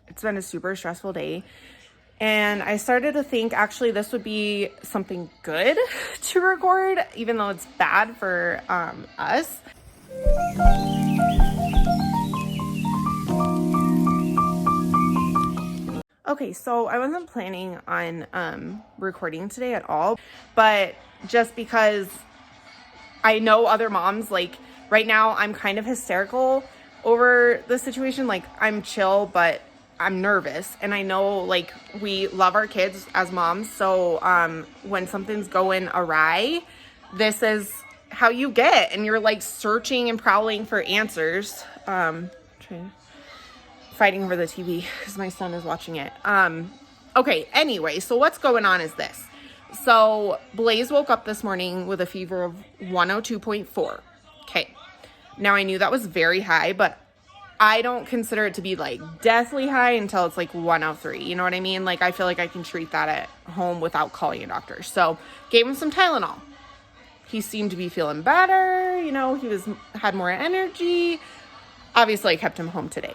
It's been a super stressful day. And I started to think actually this would be something good to record, even though it's bad for us. Okay, so I wasn't planning on recording today at all, but just because I know other moms, like right now I'm kind of hysterical over the situation. Like I'm chill, but I'm nervous, and I know like we love our kids as moms, so when something's going awry, this is how you get, and you're like searching and prowling for answers. Fighting over the TV because my son is watching it. Okay, anyway, so what's going on is this. So Blaze woke up this morning with a fever of 102.4. Okay, now I knew that was very high, but I don't consider it to be like deathly high until it's like 103. You know what I mean? Like I feel like I can treat that at home without calling a doctor. So gave him some Tylenol. He seemed to be feeling better. You know, had more energy. Obviously, I kept him home today.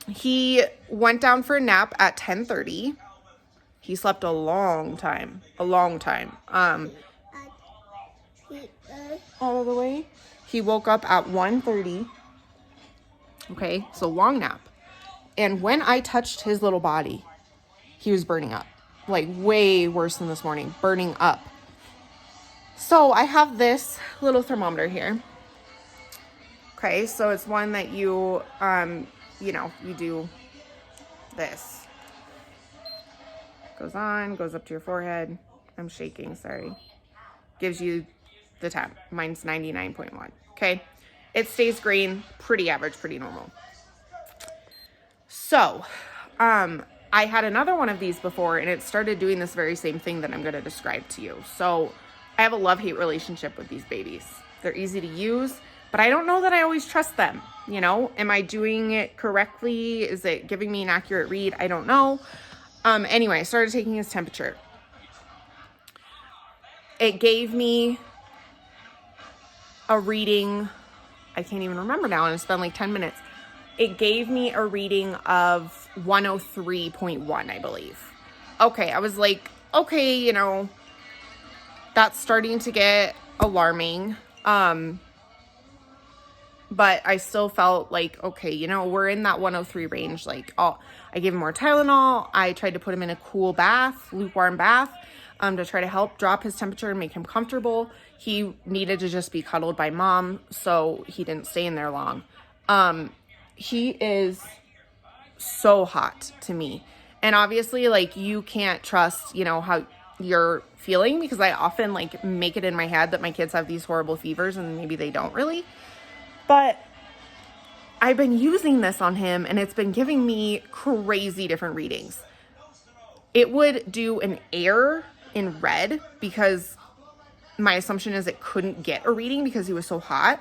He went down for a nap at 10:30. He slept a long time. All the way. He woke up at 1:30. Okay, so long nap. And when I touched his little body, he was burning up. Like way worse than this morning, burning up. So I have this little thermometer here. Okay, so it's one that you do this. Goes on, goes up to your forehead. I'm shaking, sorry. Gives you the temp. Mine's 99.1. Okay, it stays green, pretty average, pretty normal. So, I had another one of these before, and it started doing this very same thing that I'm going to describe to you. So, I have a love-hate relationship with these babies. They're easy to use, but I don't know that I always trust them. You know, am I doing it correctly? Is it giving me an accurate read? I don't know. Anyway, I started taking his temperature. It gave me a reading. I can't even remember now, and it's been like 10 minutes. It gave me a reading of 103.1, I believe. Okay, I was like, okay, you know, that's starting to get alarming. But I still felt like, okay, you know, we're in that 103 range. Like, I gave him more Tylenol. I tried to put him in a cool bath, lukewarm bath, to try to help drop his temperature and make him comfortable. He needed to just be cuddled by mom, so he didn't stay in there long. He is so hot to me. And obviously, like, you can't trust, you know, how you're feeling, because I often, like, make it in my head that my kids have these horrible fevers, and maybe they don't really. But I've been using this on him, and it's been giving me crazy different readings. It would do an error in red because my assumption is it couldn't get a reading because he was so hot.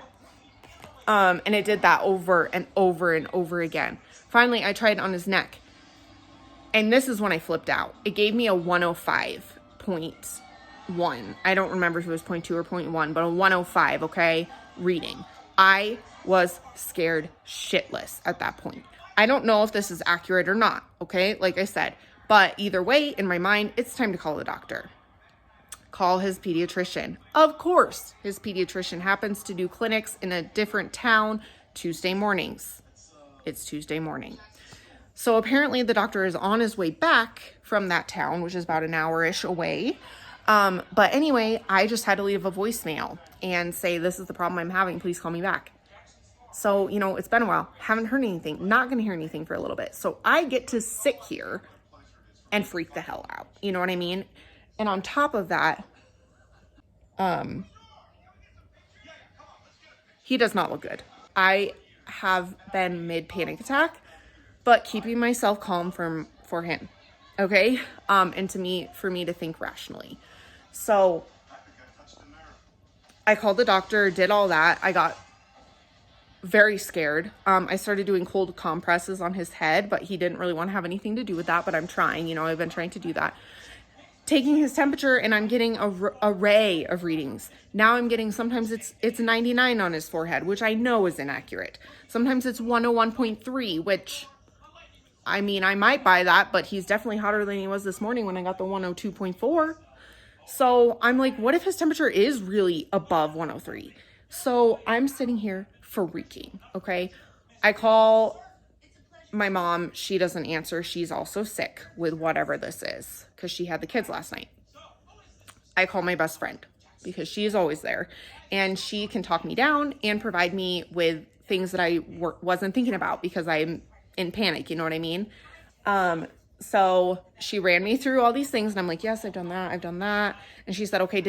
And it did that over and over and over again. Finally, I tried it on his neck. And this is when I flipped out. It gave me a 105.1. I don't remember if it was 0.2 or 0.1, but a 105, okay, reading. I was scared shitless at that point. I don't know if this is accurate or not, okay? Like I said, but either way, in my mind, it's time to call the doctor. Call his pediatrician. Of course, his pediatrician happens to do clinics in a different town Tuesday mornings. It's Tuesday morning. So apparently the doctor is on his way back from that town, which is about an hour-ish away. But anyway, I just had to leave a voicemail and say, this is the problem I'm having. Please call me back. So, you know, it's been a while. Haven't heard anything. Not going to hear anything for a little bit. So I get to sit here and freak the hell out. You know what I mean? And on top of that, he does not look good. I have been mid-panic attack, but keeping myself calm for him. Okay? And for me to think rationally. So I called the doctor, did all that. I got very scared. I started doing cold compresses on his head, but he didn't really want to have anything to do with that, but I'm trying, you know, I've been trying to do that. Taking his temperature, and I'm getting an array of readings. Now I'm getting, sometimes it's 99 on his forehead, which I know is inaccurate. Sometimes it's 101.3, which I mean, I might buy that, but he's definitely hotter than he was this morning when I got the 102.4. So I'm like, what if his temperature is really above 103? So I'm sitting here freaking, okay? I call my mom. She doesn't answer. She's also sick with whatever this is because she had the kids last night. I call my best friend because she is always there, and she can talk me down and provide me with things that I wasn't thinking about because I'm in panic. You know what I mean? So she ran me through all these things, and I'm like, yes, I've done that. And she said, okay,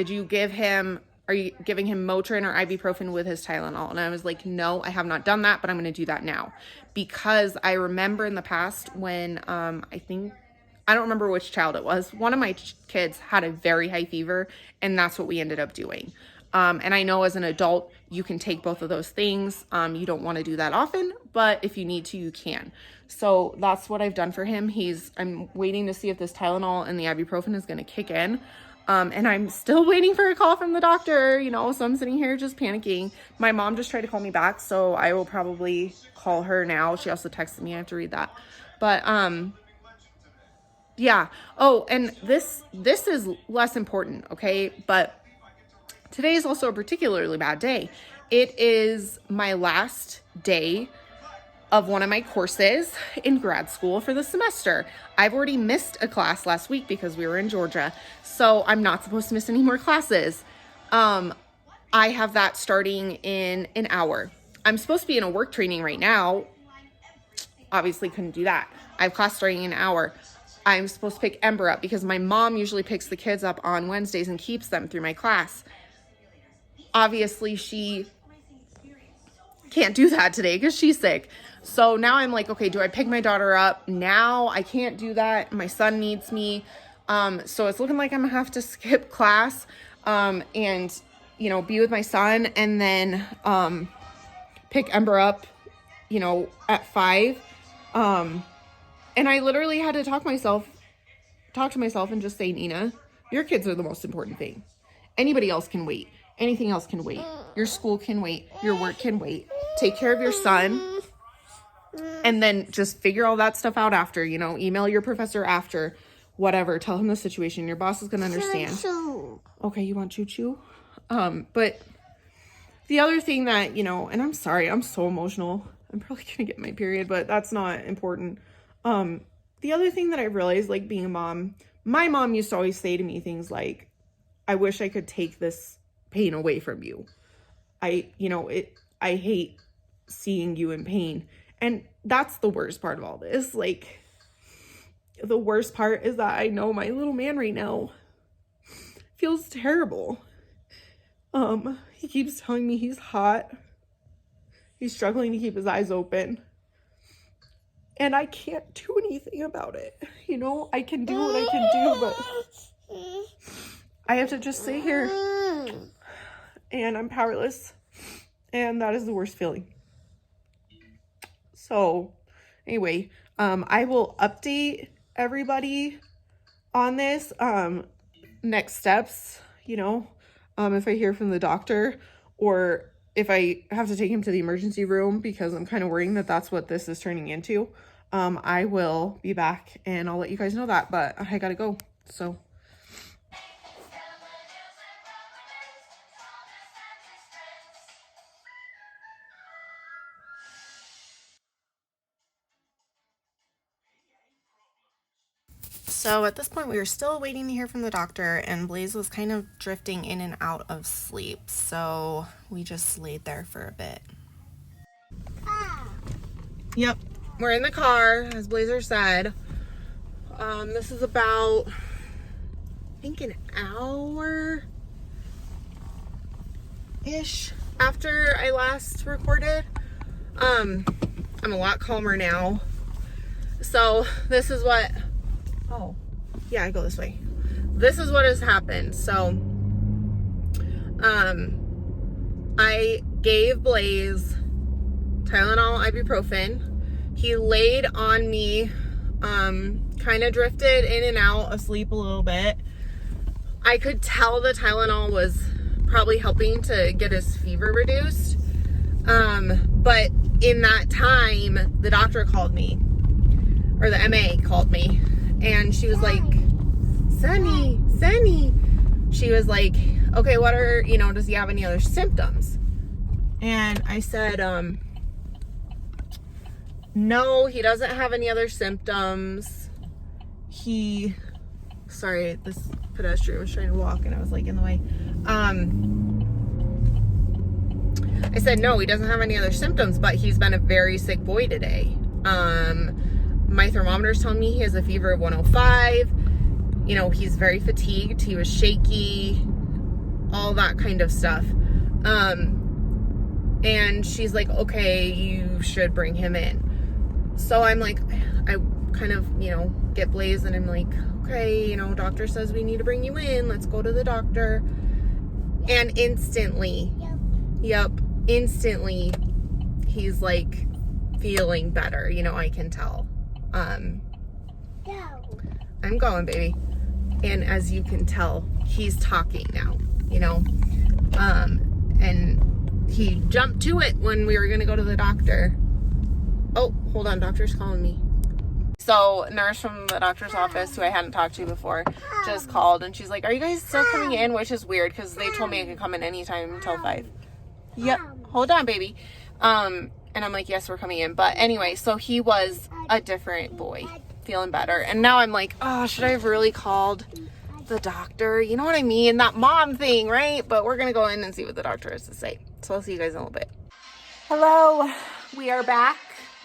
are you giving him Motrin or ibuprofen with his Tylenol? And I was like, no, I have not done that, but I'm going to do that now. Because I remember in the past when, I don't remember which child it was. One of my kids had a very high fever, and that's what we ended up doing. And I know as an adult, you can take both of those things. You don't want to do that often, but if you need to, you can. So that's what I've done for him. I'm waiting to see if this Tylenol and the ibuprofen is going to kick in. And I'm still waiting for a call from the doctor, so I'm sitting here just panicking. My mom just tried to call me back, so I will probably call her now. She also texted me. I have to read that. But, yeah. Oh, and this is less important, okay? But today is also a particularly bad day. It is my last day of one of my courses in grad school for the semester. I've already missed a class last week because we were in Georgia, so I'm not supposed to miss any more classes. I have that starting in an hour. I'm supposed to be in a work training right now. Obviously couldn't do that. I have class starting in an hour. I'm supposed to pick Ember up because my mom usually picks the kids up on Wednesdays and keeps them through my class. Obviously, she can't do that today because she's sick. So now I'm like, okay, do I pick my daughter up now? I can't do that. My son needs me. So it's looking like I'm gonna have to skip class, and, be with my son and then, pick Ember up, at 5. And I literally had to talk to myself and just say, Nina, your kids are the most important thing. Anybody else can wait. Anything else can wait. Your school can wait. Your work can wait. Take care of your son. And then just figure all that stuff out after, email your professor after, whatever. Tell him the situation. Your boss is going to understand. Choo-choo. Okay, you want choo-choo? But the other thing that, and I'm sorry, I'm so emotional. I'm probably going to get my period, but that's not important. The other thing that I realized, like being a mom, my mom used to always say to me things like, I wish I could take this pain away from you. I hate seeing you in pain. And that's the worst part of all this. Like, the worst part is that I know my little man right now feels terrible. He keeps telling me he's hot. He's struggling to keep his eyes open. And I can't do anything about it. I can do what I can do, but I have to just sit here and I'm powerless. And that is the worst feeling. So anyway, I will update everybody on this, next steps, if I hear from the doctor or if I have to take him to the emergency room because I'm kind of worrying that that's what this is turning into. I will be back and I'll let you guys know that, but I gotta go. So. So at this point, we were still waiting to hear from the doctor, and Blaze was kind of drifting in and out of sleep. So we just laid there for a bit. Yep, we're in the car, as Blazer said. This is about, I think, an hour-ish after I last recorded. I'm a lot calmer now. So this is what... Oh, yeah, I go this way. This is what has happened. So, I gave Blaze Tylenol, ibuprofen. He laid on me, kind of drifted in and out of sleep a little bit. I could tell the Tylenol was probably helping to get his fever reduced. But in that time, the doctor called me. or the MA called me, and she was like, Sunny, she was like, okay, what are, does he have any other symptoms? And I said, no, he doesn't have any other symptoms. Sorry, this pedestrian was trying to walk and I was like in the way. I said, no, he doesn't have any other symptoms, but he's been a very sick boy today. My thermometer's telling me he has a fever of 105. He's very fatigued. He was shaky, all that kind of stuff. And she's like, okay, you should bring him in. So I'm like, I kind of, get blazed, and I'm like, okay, doctor says we need to bring you in. Let's go to the doctor. And instantly, instantly, he's like feeling better. I can tell. I'm going, baby. And as you can tell, he's talking now, and he jumped to it when we were going to go to the doctor. Oh, hold on. Doctor's calling me. So nurse from the doctor's office, who I hadn't talked to before, just called, and she's like, are you guys still coming in? Which is weird because they told me I could come in anytime until 5. Yep. Hold on, baby. And I'm like, yes, we're coming in. But anyway, so he was a different boy, feeling better. And now I'm like, oh, should I have really called the doctor? You know what I mean? That mom thing, right? But we're going to go in and see what the doctor has to say. So I'll see you guys in a little bit. Hello. We are back.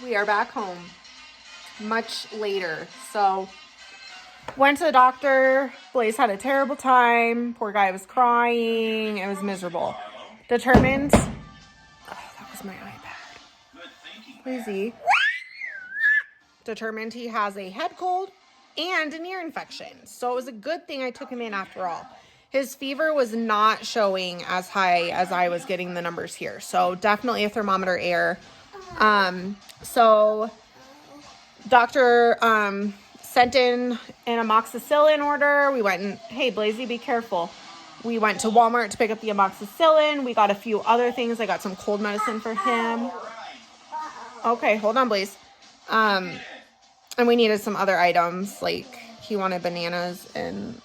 We are back home. Much later. So went to the doctor. Blaze had a terrible time. Poor guy was crying. It was miserable. Determined. Oh, that was my iPad. Crazy. Determined he has a head cold and an ear infection. So it was a good thing I took him in after all. His fever was not showing as high as I was getting the numbers here. So definitely a thermometer error. So doctor sent in an amoxicillin order. We went and, hey, Blazy, be careful. We went to Walmart to pick up the amoxicillin. We got a few other things. I got some cold medicine for him. Okay, hold on, Blaze. And we needed some other items, like he wanted bananas, and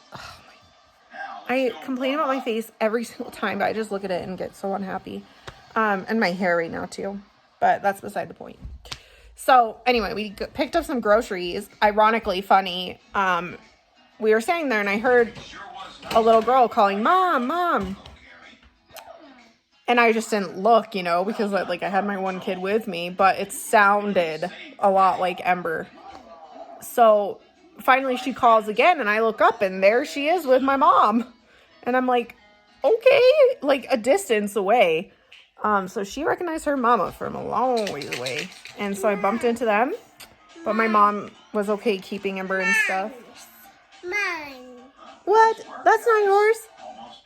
I complain about my face every single time, but I just look at it and get so unhappy. And my hair right now too, but that's beside the point. So anyway, we picked up some groceries. Ironically funny, we were sitting there and I heard a little girl calling, Mom, Mom. And I just didn't look, because I had my one kid with me, but it sounded a lot like Ember. So finally she calls again and I look up and there she is with my mom. And I'm like, okay, like a distance away. So she recognized her mama from a long ways away. And so I bumped into them, but my mom was okay keeping Ember and stuff. Mine. What? That's not yours?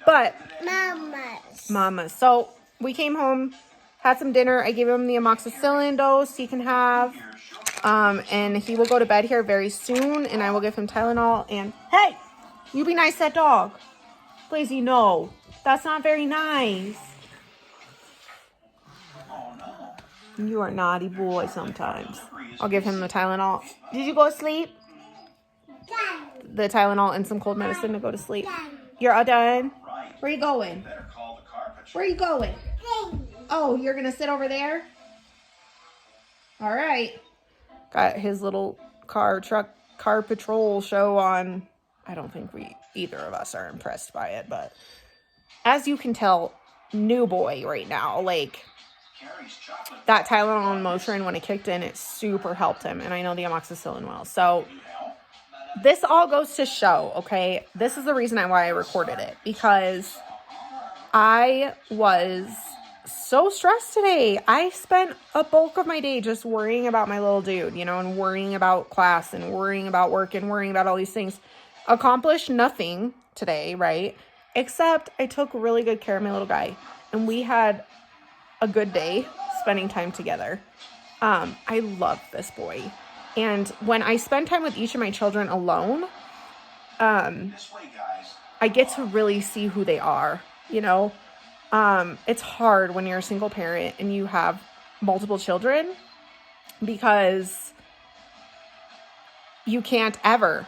But Mama's. So we came home, had some dinner. I gave him the amoxicillin dose he can have. And he will go to bed here very soon, and I will give him Tylenol. And hey, you be nice to that dog. Blazy, no, that's not very nice. You are a naughty boy sometimes. I'll give him the Tylenol. Did you go to sleep? The Tylenol and some cold medicine to go to sleep. You're all done? Where are you going? Where are you going? Oh, you're going to sit over there? All right. Got his little car patrol show on. I don't think either of us are impressed by it, but as you can tell, new boy right now, that Tylenol and Motrin, when it kicked in, it super helped him, and I know the amoxicillin will. So this all goes to show, okay, this is the reason why I recorded it, because I was so stressed today. I spent a bulk of my day just worrying about my little dude, and worrying about class and worrying about work and worrying about all these things. Accomplished nothing today, right? Except I took really good care of my little guy, and we had a good day spending time together. I love this boy. And when I spend time with each of my children alone, I get to really see who they are, It's hard when you're a single parent and you have multiple children, because you can't ever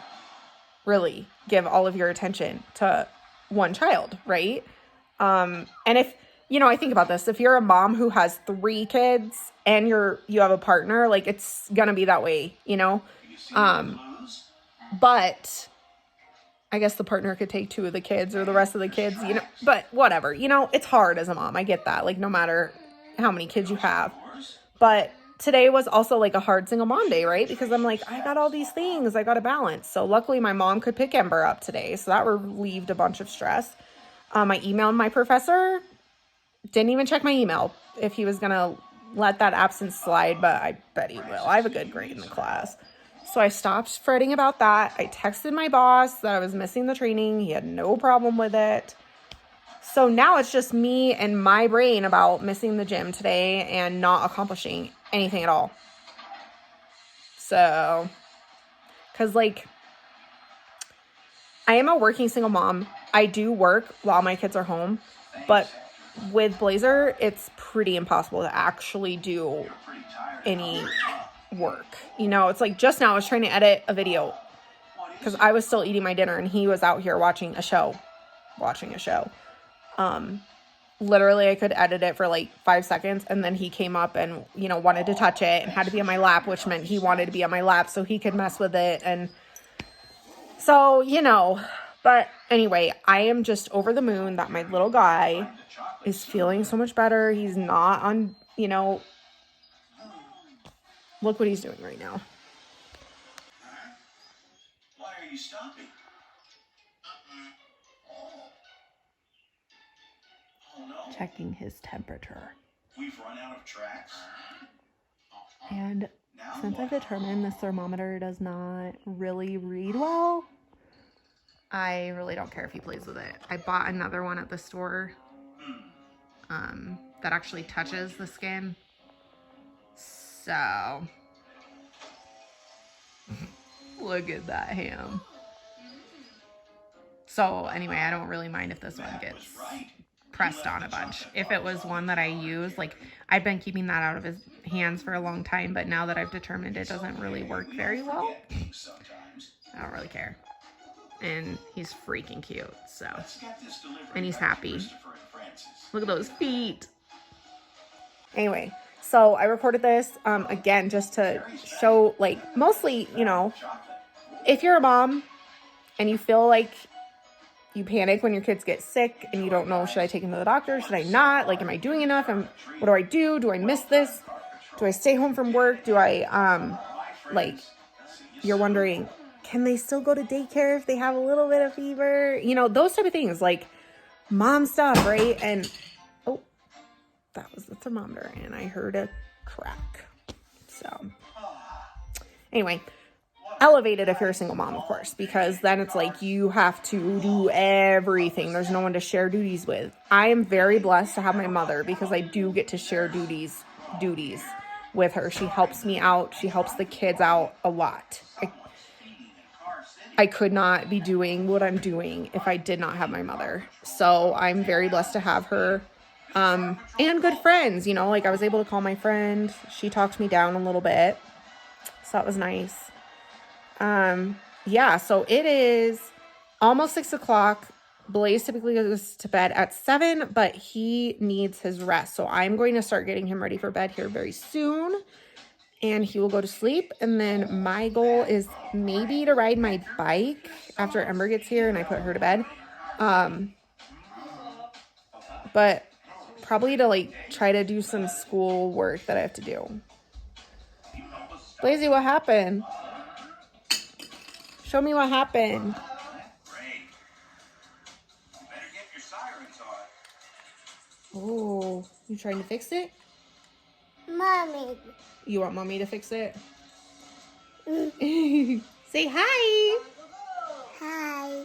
really give all of your attention to one child, right? And if, I think about this, if you're a mom who has 3 kids and you have a partner, like it's gonna be that way, but I guess the partner could take 2 of the kids or the rest of the kids, but whatever, it's hard as a mom. I get that. Like no matter how many kids you have, but today was also like a hard single mom day, right? Because I'm like, I got all these things I got to balance. So luckily my mom could pick Ember up today. So that relieved a bunch of stress. I emailed my professor, didn't even check my email if he was going to let that absence slide, but I bet he will. I have a good grade in the class. So I stopped fretting about that. I texted my boss that I was missing the training. He had no problem with it. So now it's just me and my brain about missing the gym today and not accomplishing anything at all. So, because like, I am a working single mom. I do work while my kids are home, but with Blazer, it's pretty impossible to actually do any work. It's like just now I was trying to edit a video because I was still eating my dinner and he was out here watching a show. Literally I could edit it for like 5 seconds and then he came up and, wanted to touch it and had to be on my lap, which meant he wanted to be on my lap so he could mess with it. And so, but anyway, I am just over the moon that my little guy is feeling so much better. He's not on, look what he's doing right now. Why are you stopping? Oh no. Checking his temperature. We've run out of tracks. And since I've determined this thermometer does not really read well, I really don't care if he plays with it. I bought another one at the store that actually touches the skin. So, look at that ham. So anyway, I don't really mind if this one gets pressed on a bunch. If it was one that I use, like I've been keeping that out of his hands for a long time, but now that I've determined it doesn't really work very well, I don't really care. And he's freaking cute, so. And he's happy. Look at those feet. Anyway, so I recorded this, again, just to show, like, mostly, if you're a mom and you feel like you panic when your kids get sick and you don't know, should I take them to the doctor? Should I not? Like, am I doing enough? And what do I do? Do I miss this? Do I stay home from work? Do I, you're wondering, can they still go to daycare if they have a little bit of fever? Those type of things, like mom stuff, right? And, oh, that was the thermometer and I heard a crack. So, anyway, elevated if you're a single mom, of course, because then it's like you have to do everything. There's no one to share duties with. I am very blessed to have my mother because I do get to share duties with her. She helps me out. She helps the kids out a lot. I could not be doing what I'm doing if I did not have my mother. So I'm very blessed to have her. And good friends, like I was able to call my friend. She talked me down a little bit. So that was nice. Yeah, so it is almost 6 o'clock. Blaze typically goes to bed at 7, but he needs his rest. So I'm going to start getting him ready for bed here very soon. And he will go to sleep. And then my goal is maybe to ride my bike after Ember gets here and I put her to bed. But probably to try to do some school work that I have to do. Blazy, what happened? Show me what happened. Oh, you trying to fix it? Mommy. You want mommy to fix it? Say hi. Hi.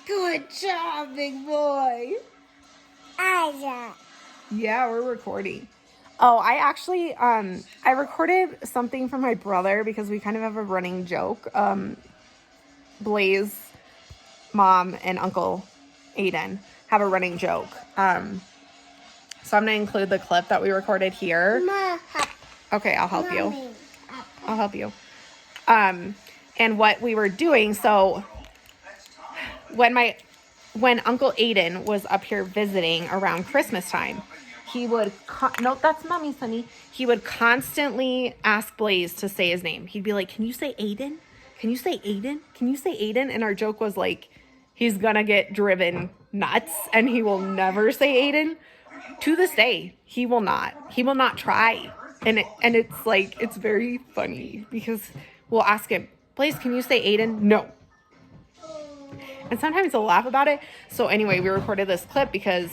Good job, big boy. Aya. Yeah, we're recording. Oh, I actually, I recorded something for my brother because we kind of have a running joke. Blaze, mom, and Uncle Aiden have a running joke. So I'm going to include the clip that we recorded here. Okay, I'll help you. I'll help you. and what we were doing. So when Uncle Aiden was up here visiting around Christmas time, he would no, that's Mommy, Sonny. He would constantly ask Blaze to say his name. He'd be like, "Can you say Aiden? Can you say Aiden? Can you say Aiden?" And our joke was like, he's gonna get driven nuts and he will never say Aiden. To this day, he will not. He will not try. And it's like, it's very funny because we'll ask him, "Blaze, can you say Aiden?" No. And sometimes he'll laugh about it. So anyway, we recorded this clip because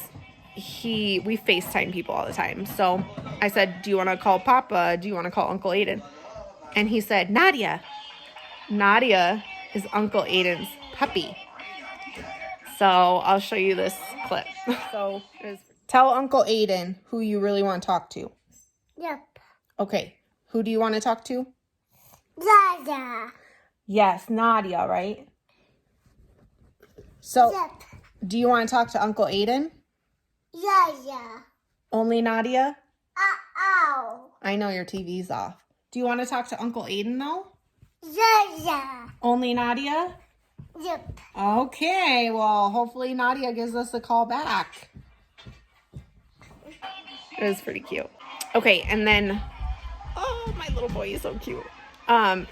we FaceTime people all the time. So I said, "Do you want to call Papa? Do you want to call Uncle Aiden?" And he said, "Nadia." Nadia is Uncle Aiden's puppy. So I'll show you this clip. So tell Uncle Aiden who you really want to talk to. Yep. Okay. Who do you want to talk to? Dada. Yes, Nadia, right? So Yep. do you want to talk to Uncle Aiden? Yeah. Only Nadia? Ow. I know your TV's off. Do you want to talk to Uncle Aiden though? Yeah. Only Nadia? Yep. Okay, well, hopefully Nadia gives us a call back. It was pretty cute. Okay, and then, oh, my little boy is so cute.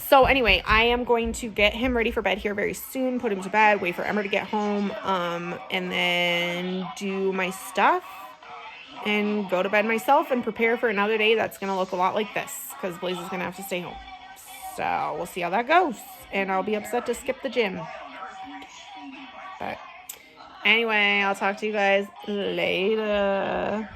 So anyway, I am going to get him ready for bed here very soon, put him to bed, wait for Emma to get home, and then do my stuff and go to bed myself and prepare for another day that's going to look a lot like this because Blaze is going to have to stay home. So we'll see how that goes. And I'll be upset to skip the gym. But anyway, I'll talk to you guys later.